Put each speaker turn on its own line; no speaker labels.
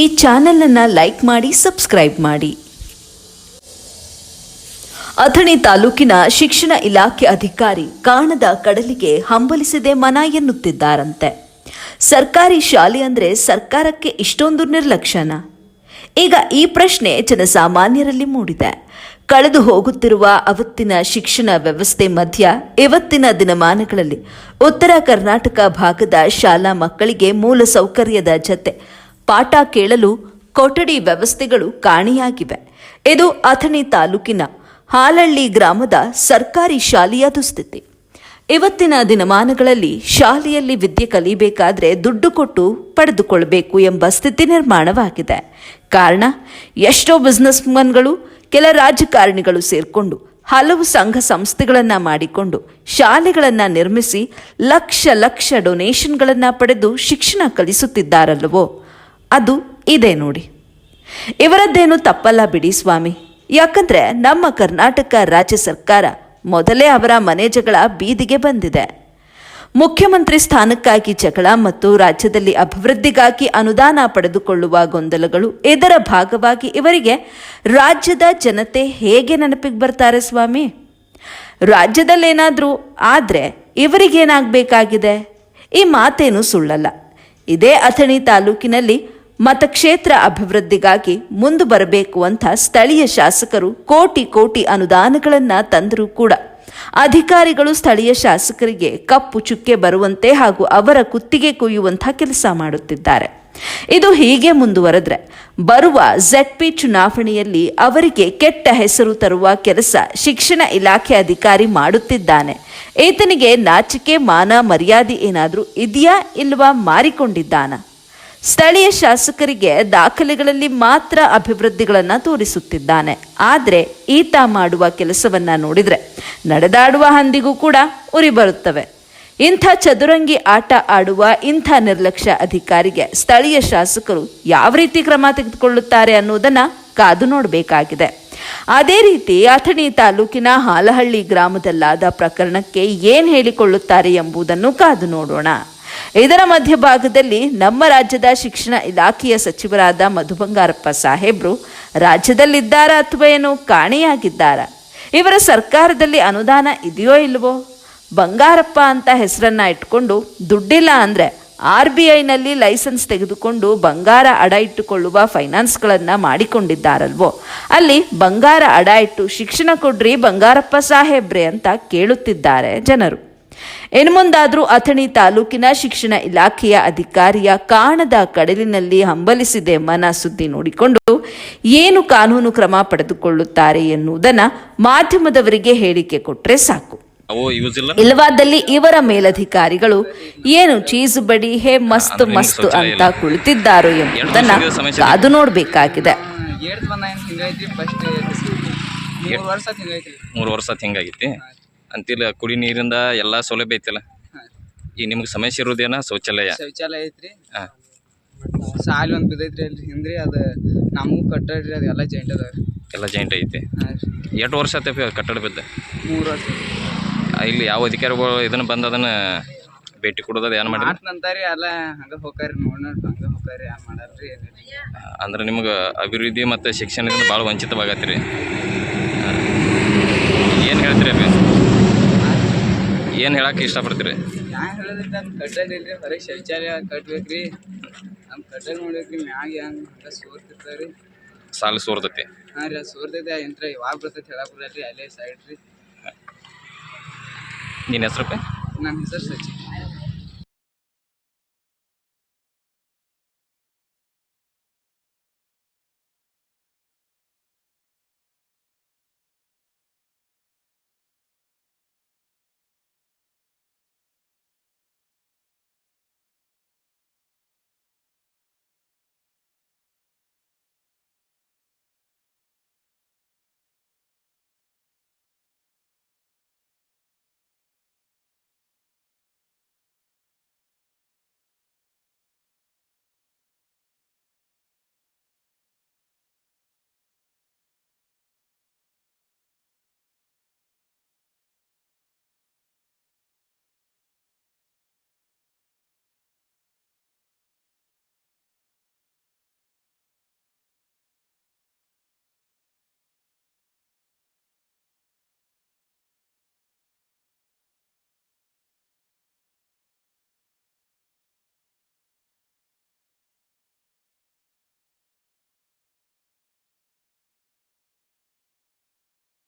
ಈ ಚಾನೆಲನ್ನು ಲೈಕ್ ಮಾಡಿ ಸಬ್ಸ್ಕ್ರೈಬ್ ಮಾಡಿ. ಅಥಣಿ ತಾಲೂಕಿನ ಶಿಕ್ಷಣ ಇಲಾಖೆ ಅಧಿಕಾರಿ ಕಾಣದ ಕಡಲಿಗೆ ಹಂಬಲಿಸಿದೆ ಮನ ಎನ್ನುತ್ತಿದ್ದಾರಂತೆ. ಸರ್ಕಾರಿ ಶಾಲೆ ಅಂದರೆ ಸರ್ಕಾರಕ್ಕೆ ಇಷ್ಟೊಂದು ನಿರ್ಲಕ್ಷ್ಯನ? ಈಗ ಈ ಪ್ರಶ್ನೆ ಜನಸಾಮಾನ್ಯರಲ್ಲಿ ಮೂಡಿದೆ. ಕಳೆದು ಹೋಗುತ್ತಿರುವ ಅವತ್ತಿನ ಶಿಕ್ಷಣ ವ್ಯವಸ್ಥೆ ಮಧ್ಯ ಇವತ್ತಿನ ದಿನಮಾನಗಳಲ್ಲಿ ಉತ್ತರ ಕರ್ನಾಟಕ ಭಾಗದ ಶಾಲಾ ಮಕ್ಕಳಿಗೆ ಮೂಲ ಸೌಕರ್ಯದ ಜತೆ ಪಾಠ ಕೇಳಲು ಕೊಠಡಿ ವ್ಯವಸ್ಥೆಗಳು ಕಾಣಿಯಾಗಿವೆ. ಇದು ಅಥಣಿ ತಾಲೂಕಿನ ಹಾಲಹಳ್ಳಿ ಗ್ರಾಮದ ಸರ್ಕಾರಿ ಶಾಲೆಯ ದುಸ್ಥಿತಿ. ಇವತ್ತಿನ ದಿನಮಾನಗಳಲ್ಲಿ ಶಾಲೆಯಲ್ಲಿ ವಿದ್ಯೆ ಕಲಿಬೇಕಾದ್ರೆ ದುಡ್ಡು ಕೊಟ್ಟು ಪಡೆದುಕೊಳ್ಳಬೇಕು ಎಂಬ ಸ್ಥಿತಿ ನಿರ್ಮಾಣವಾಗಿದೆ. ಕಾರಣ, ಎಷ್ಟೋ ಬಿಸ್ನೆಸ್ ಮನ್ಗಳು, ಕೆಲ ರಾಜಕಾರಣಿಗಳು ಸೇರಿಕೊಂಡು ಹಲವು ಸಂಘ ಸಂಸ್ಥೆಗಳನ್ನು ಮಾಡಿಕೊಂಡು ಶಾಲೆಗಳನ್ನು ನಿರ್ಮಿಸಿ ಲಕ್ಷ ಲಕ್ಷ ಡೊನೇಷನ್ಗಳನ್ನು ಪಡೆದು ಶಿಕ್ಷಣ ಕಲಿಸುತ್ತಿದ್ದಾರಲ್ಲವೋ, ಅದು ಇದೆ ನೋಡಿ. ಇವರದ್ದೇನು ತಪ್ಪಲ್ಲ ಬಿಡಿ ಸ್ವಾಮಿ. ಯಾಕಂದ್ರೆ ನಮ್ಮ ಕರ್ನಾಟಕ ರಾಜ್ಯ ಸರ್ಕಾರ ಮೊದಲೇ ಅವರ ಮನೆ ಜಗಳ ಬೀದಿಗೆ ಬಂದಿದೆ. ಮುಖ್ಯಮಂತ್ರಿ ಸ್ಥಾನಕ್ಕಾಗಿ ಜಗಳ ಮತ್ತು ರಾಜ್ಯದಲ್ಲಿ ಅಭಿವೃದ್ಧಿಗಾಗಿ ಅನುದಾನ ಪಡೆದುಕೊಳ್ಳುವ ಗೊಂದಲಗಳು, ಇದರ ಭಾಗವಾಗಿ ಇವರಿಗೆ ರಾಜ್ಯದ ಜನತೆ ಹೇಗೆ ನೆನಪಿಗೆ ಬರ್ತಾರೆ ಸ್ವಾಮಿ? ರಾಜ್ಯದಲ್ಲೇನಾದರೂ ಆದರೆ ಇವರಿಗೇನಾಗಬೇಕಾಗಿದೆ? ಈ ಮಾತೇನು ಸುಳ್ಳಲ್ಲ. ಇದೇ ಅಥಣಿ ತಾಲೂಕಿನಲ್ಲಿ ಮತಕ್ಷೇತ್ರ ಅಭಿವೃದ್ಧಿಗಾಗಿ ಮುಂದೆ ಬರಬೇಕು ಅಂತ ಸ್ಥಳೀಯ ಶಾಸಕರು ಕೋಟಿ ಕೋಟಿ ಅನುದಾನಗಳನ್ನು ತಂದರೂ ಕೂಡ ಅಧಿಕಾರಿಗಳು ಸ್ಥಳೀಯ ಶಾಸಕರಿಗೆ ಕಪ್ಪು ಚುಕ್ಕೆ ಬರುವಂತೆ ಹಾಗೂ ಅವರ ಕುತ್ತಿಗೆ ಕೊಯ್ಯುವಂಥ ಕೆಲಸ ಮಾಡುತ್ತಿದ್ದಾರೆ. ಇದು ಹೀಗೆ ಮುಂದುವರೆದ್ರೆ ಬರುವ ZP ಚುನಾವಣೆಯಲ್ಲಿ ಅವರಿಗೆ ಕೆಟ್ಟ ಹೆಸರು ತರುವ ಕೆಲಸ ಶಿಕ್ಷಣ ಇಲಾಖೆ ಅಧಿಕಾರಿ ಮಾಡುತ್ತಿದ್ದಾನೆ. ಈತನಿಗೆ ನಾಚಿಕೆ ಮಾನ ಮರ್ಯಾದೆ ಏನಾದರೂ ಇದೆಯಾ ಇಲ್ವಾ ಮಾರಿಕೊಂಡಿದ್ದಾನ? ಸ್ಥಳೀಯ ಶಾಸಕರಿಗೆ ದಾಖಲೆಗಳಲ್ಲಿ ಮಾತ್ರ ಅಭಿವೃದ್ಧಿಗಳನ್ನು ತೋರಿಸುತ್ತಿದ್ದಾನೆ. ಆದರೆ ಈತ ಮಾಡುವ ಕೆಲಸವನ್ನ ನೋಡಿದರೆ ನಡೆದಾಡುವ ಹಂದಿಗೂ ಕೂಡ ಉರಿ ಬರುತ್ತವೆ. ಇಂಥ ಚದುರಂಗಿ ಆಟ ಆಡುವ ಇಂಥ ನಿರ್ಲಕ್ಷ್ಯ ಅಧಿಕಾರಿಗೆ ಸ್ಥಳೀಯ ಶಾಸಕರು ಯಾವ ರೀತಿ ಕ್ರಮ ತೆಗೆದುಕೊಳ್ಳುತ್ತಾರೆ ಅನ್ನೋದನ್ನ ಕಾದು ನೋಡಬೇಕಾಗಿದೆ. ಅದೇ ರೀತಿ ಅಥಣಿ ತಾಲೂಕಿನ ಹಾಲಹಳ್ಳಿ ಗ್ರಾಮದಲ್ಲಾದ ಪ್ರಕರಣಕ್ಕೆ ಏನು ಹೇಳಿಕೊಳ್ಳುತ್ತಾರೆ ಎಂಬುದನ್ನು ಕಾದು ನೋಡೋಣ. ಇದರ ಮಧ್ಯಭಾಗದಲ್ಲಿ ನಮ್ಮ ರಾಜ್ಯದ ಶಿಕ್ಷಣ ಇಲಾಖೆಯ ಸಚಿವರಾದ ಮಧು ಬಂಗಾರಪ್ಪ ಸಾಹೇಬ್ರು ರಾಜ್ಯದಲ್ಲಿದ್ದಾರಾ ಅಥವಾ ಏನೋ ಕಾಣೆಯಾಗಿದ್ದಾರಾ? ಇವರ ಸರ್ಕಾರದಲ್ಲಿ ಅನುದಾನ ಇದೆಯೋ ಇಲ್ವೋ? ಬಂಗಾರಪ್ಪ ಅಂತ ಹೆಸರನ್ನ ಇಟ್ಕೊಂಡು ದುಡ್ಡಿಲ್ಲ ಅಂದರೆ RBIನಲ್ಲಿ ಲೈಸೆನ್ಸ್ ತೆಗೆದುಕೊಂಡು ಬಂಗಾರ ಅಡ ಇಟ್ಟುಕೊಳ್ಳುವ ಫೈನಾನ್ಸ್ಗಳನ್ನು ಮಾಡಿಕೊಂಡಿದ್ದಾರಲ್ವೋ, ಅಲ್ಲಿ ಬಂಗಾರ ಅಡ ಇಟ್ಟು ಶಿಕ್ಷಣ ಕೊಡ್ರಿ ಬಂಗಾರಪ್ಪ ಸಾಹೇಬ್ರೆ ಅಂತ ಕೇಳುತ್ತಿದ್ದಾರೆ ಜನರು. ಇನ್ನು ಮುಂದಾದರೂ ಅಥಣಿ ತಾಲೂಕಿನ ಶಿಕ್ಷಣ ಇಲಾಖೆಯ ಅಧಿಕಾರಿಯ ಕಾಣದ ಕಡಲಿನಲ್ಲಿ ಹಂಬಲಿಸಿದೆ ಮನ ಸುದ್ದಿ ನೋಡಿಕೊಂಡು ಏನು ಕಾನೂನು ಕ್ರಮ ಪಡೆದುಕೊಳ್ಳುತ್ತಾರೆ ಎನ್ನುವುದನ್ನು ಮಾಧ್ಯಮದವರಿಗೆ ಹೇಳಿಕೆ ಕೊಟ್ಟರೆ ಸಾಕು. ಇಲ್ಲವಾದಲ್ಲಿ ಇವರ ಮೇಲಧಿಕಾರಿಗಳು ಏನು ಚೀಸು ಬಡಿ ಹೇ ಮಸ್ತ್ ಮಸ್ತ್ ಅಂತ ಕುಳಿತಿದ್ದಾರೋ ಎಂಬುದನ್ನ ಕಾದು ನೋಡಬೇಕಾಗಿದೆ.
3 ವರ್ಷ ಹಿಂಗಾಗೈತಿ ಅಂತಿಲ್ಲ. ಕುಡಿ ನೀರಿಂದ ಎಲ್ಲ ಸೌಲಭ್ಯ ಐತಿಲ್ಲ. ಈಗ ನಿಮ್ಗೆ ಸಮಸ್ಯೆ ಇರೋದೇನ? ಶೌಚಾಲಯ
ಐತ್ರಿ. ಸಾಲಿ ಒಂದು ಬಿದ್ದೈತ್ರಿ ಅಲ್ಲಿ ಹಿಂದ್ರಿ. ಅದು ನಮಗೂ ಕಟ್ಟಡ್ರಿ, ಅದು ಎಲ್ಲ ಜಾಯಿಂಟ್ ಅದಾವ್ರಿ.
ಎಲ್ಲ ಜಾಯಿಂಟ್ ಐತಿ. ಎಷ್ಟು ವರ್ಷ ಆತೈತಿ ಕಟ್ಟಡ ಬಿದ್ದ?
3 ವರ್ಷ.
ಇಲ್ಲಿ ಯಾವ ಅಧಿಕಾರಿಗಳು ಇದನ್ನ ಬಂದು ಅದನ್ನ ಭೇಟಿ ಕೊಡೋದು ಏನು ಮಾಡಿ
ಅಂತಾರಿ? ಎಲ್ಲ ಹಂಗ ಹೋಗ್ರಿ, ನೋಡ್ ಹಂಗ ಹೋಗ್ರಿ, ಏನು ಮಾಡಲ್ರಿ.
ಅಂದ್ರೆ ನಿಮ್ಗೆ ಅಭಿವೃದ್ಧಿ ಮತ್ತು ಶಿಕ್ಷಣದಿಂದ ಭಾಳ ವಂಚಿತವಾಗತ್ತೀರಿ. ಏನು ಹೇಳ್ತೀರಿ ಅಭಿ? ಏನು ಹೇಳಕ್ಕೆ ಇಷ್ಟಪಡ್ತೀರಿ?
ನಾನು ಹೇಳೋದ್ರಿಂದ ನಮ್ಮ ಕಟ್ಟಡಿಲ್ರಿ, ಹೊರಗೆ ಶೌಚಾಲಯ ಕಟ್ಬೇಕ್ರಿ. ನಮ್ಮ ಕಟ್ಟಡ ನೋಡ್ಬೇಕ್ರಿ, ಮ್ಯಾಗ ಹಂಗೆ ಸೋರ್ತಿರ್ತಾವ್ರಿ.
ಸಾಲು ಸೋರ್ತೈತಿ.
ಹಾಂ ರೀ, ಅದು ಸೋರ್ತೈತೆ. ಯಂತ್ರ ಯಾವಾಗ ಬರ್ತೈತೆ ಹೇಳಕ್ಕೆ ಬರಲ್ರಿ. ಅಲ್ಲೇ ಸೈಡ್ ರೀ.
ನಿನ್ನ ಹೆಸರು?
ನನ್ನ ಹೆಸರು ಸಚಿನ್.